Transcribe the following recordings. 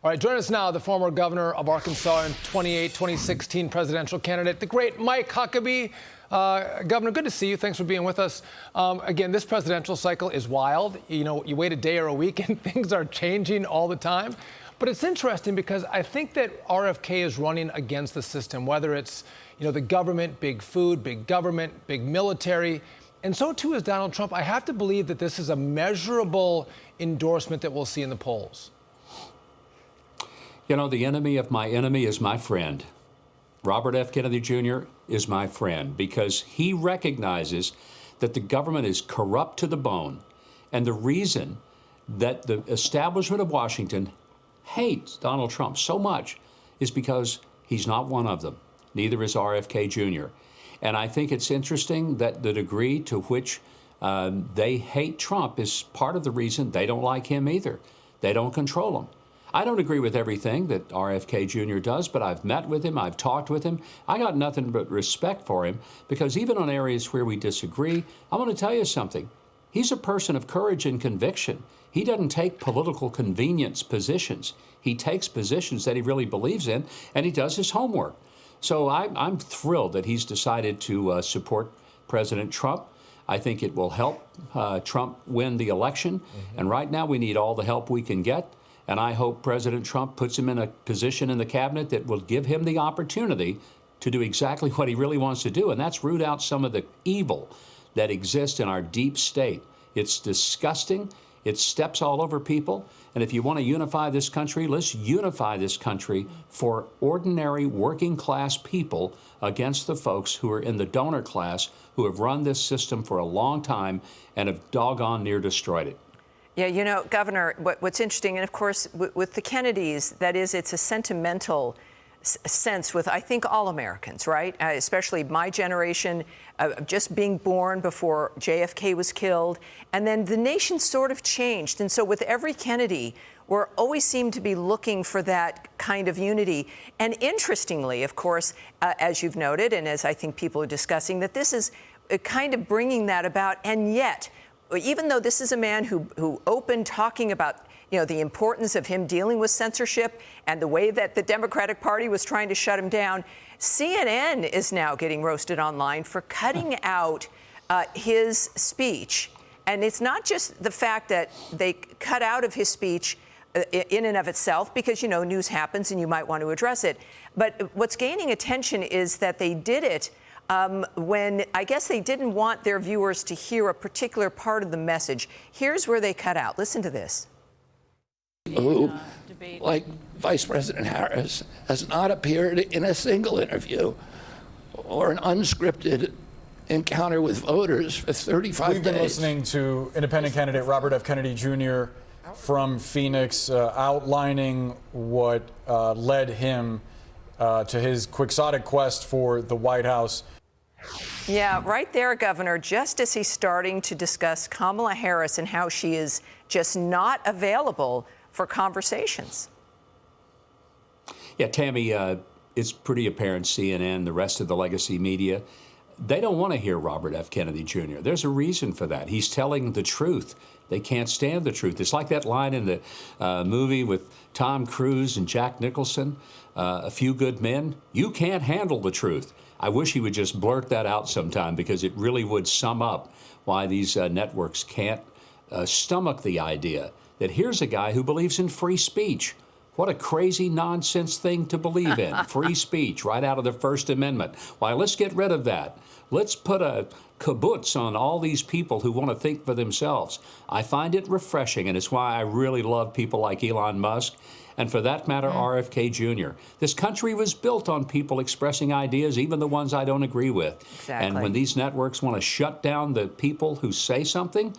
All right, join us now, the former governor of Arkansas and 2016 presidential candidate, the great Mike Huckabee. Governor, good to see you. Thanks for being with us. Again, this presidential cycle is wild. You know, you wait a day or a week and things are changing all the time. But it's interesting because I think that RFK is running against the system, whether it's, you know, the government, big food, big government, big military. And so, too, is Donald Trump. I have to believe that this is a measurable endorsement that we'll see in the polls. You know, the enemy of my enemy is my friend. Robert F. Kennedy Jr. is my friend because he recognizes that the government is corrupt to the bone. And the reason that the establishment of Washington hates Donald Trump so much is because he's not one of them. Neither is RFK Jr. And I think it's interesting that the degree to which they hate Trump is part of the reason they don't like him either. They don't control him. I don't agree with everything that RFK Jr. does, but I've met with him, I've talked with him. I got nothing but respect for him because even on areas where we disagree, I want to tell you something. He's a person of courage and conviction. He doesn't take political convenience positions. He takes positions that he really believes in, and he does his homework. So I'm thrilled that he's decided to support President Trump. I think it will help Trump win the election. And right now we need all the help we can get. And I hope President Trump puts him in a position in the cabinet that will give him the opportunity to do exactly what he really wants to do, and that's root out some of the evil that exists in our deep state. It's disgusting. It steps all over people. And if you want to unify this country, let's unify this country for ordinary working class people against the folks who are in the donor class who have run this system for a long time and have doggone near destroyed it. Yeah, you know, Governor, what's interesting, and of course, with the Kennedys, that is, it's a sentimental sense with, I think, all Americans, right? Especially my generation, just being born before JFK was killed. And then the nation sort of changed. And so with every Kennedy, we always seem to be looking for that kind of unity. And interestingly, of course, as you've noted, and as I think people are discussing, that this is kind of bringing that about. And yet, even though this is a man who opened talking about, you know, the importance of him dealing with censorship and the way that the Democratic Party was trying to shut him down, CNN is now getting roasted online for cutting out his speech. And it's not just the fact that they cut out of his speech in and of itself, because, you know, news happens and you might want to address it. But what's gaining attention is that they did it when I guess they didn't want their viewers to hear a particular part of the message. Here's where they cut out. Listen to this. Who, like Vice President Harris, has not appeared in a single interview or an unscripted encounter with voters for 35 days. We've been listening to independent candidate Robert F. Kennedy Jr. from Phoenix outlining what led him to his quixotic quest for the White House. Yeah, right there, Governor, just as he's starting to discuss Kamala Harris and how she is just not available for conversations. Yeah, Tammy, it's pretty apparent CNN, the rest of the legacy media, they don't want to hear Robert F. Kennedy Jr. There's a reason for that. He's telling the truth. They can't stand the truth. It's like that line in the movie with Tom Cruise and Jack Nicholson, A Few Good Men. You can't handle the truth. I wish he would just blurt that out sometime because it really would sum up why these networks can't stomach the idea that here's a guy who believes in free speech. What a crazy nonsense thing to believe in. Free speech right out of the First Amendment. Why, let's get rid of that. Let's put a kibbutz on all these people who want to think for themselves. I find it refreshing, and it's why I really love people like Elon Musk, and for that matter, RFK Jr. This country was built on people expressing ideas, even the ones I don't agree with. Exactly. And when these networks want to shut down the people who say something,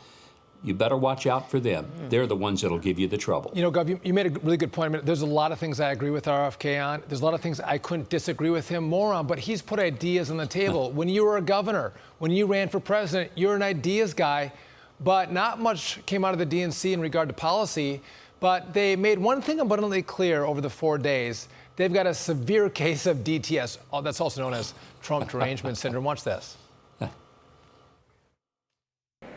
you better watch out for them. They're the ones that'll give you the trouble. You know, Gov, you made a really good point. I mean, there's a lot of things I agree with RFK on. There's a lot of things I couldn't disagree with him more on, but he's put ideas on the table. When you were a governor, when you ran for president, you're an ideas guy, but not much came out of the DNC in regard to policy. But they made one thing abundantly clear over the 4 days. They've got a severe case of DTS. That's also known as Trump derangement syndrome. Watch this.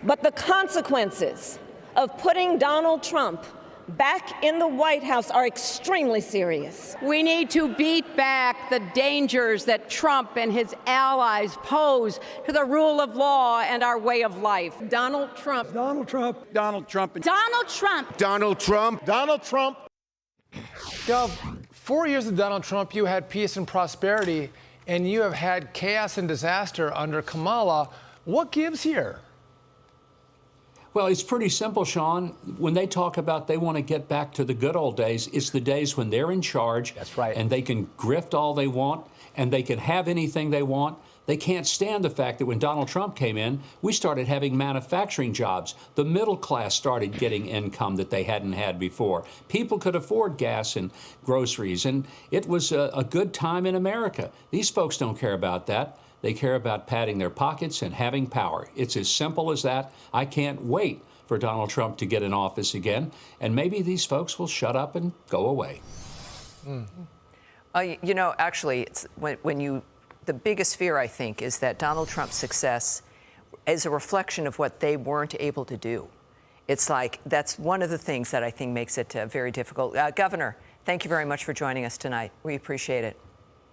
But the consequences of putting Donald Trump back in the White House are extremely serious. We need to beat back the dangers that Trump and his allies pose to the rule of law and our way of life. Donald Trump. Donald Trump. Donald Trump. Donald Trump. Donald Trump. Donald Trump. Gov, 4 years of Donald Trump, you had peace and prosperity, and you have had chaos and disaster under Kamala. What gives here? Well, it's pretty simple, Sean. When they talk about they want to get back to the good old days, it's the days when they're in charge. That's right. And they can grift all they want, and they can have anything they want. They can't stand the fact that when Donald Trump came in, we started having manufacturing jobs. The middle class started getting income that they hadn't had before. People could afford gas and groceries, and it was a good time in America. These folks don't care about that. They care about padding their pockets and having power. It's as simple as that. I can't wait for Donald Trump to get in office again, and maybe these folks will shut up and go away. You know, actually, it's the biggest fear, I think, is that Donald Trump's success is a reflection of what they weren't able to do. It's like that's one of the things that I think makes it very difficult. Governor, thank you very much for joining us tonight. We appreciate it.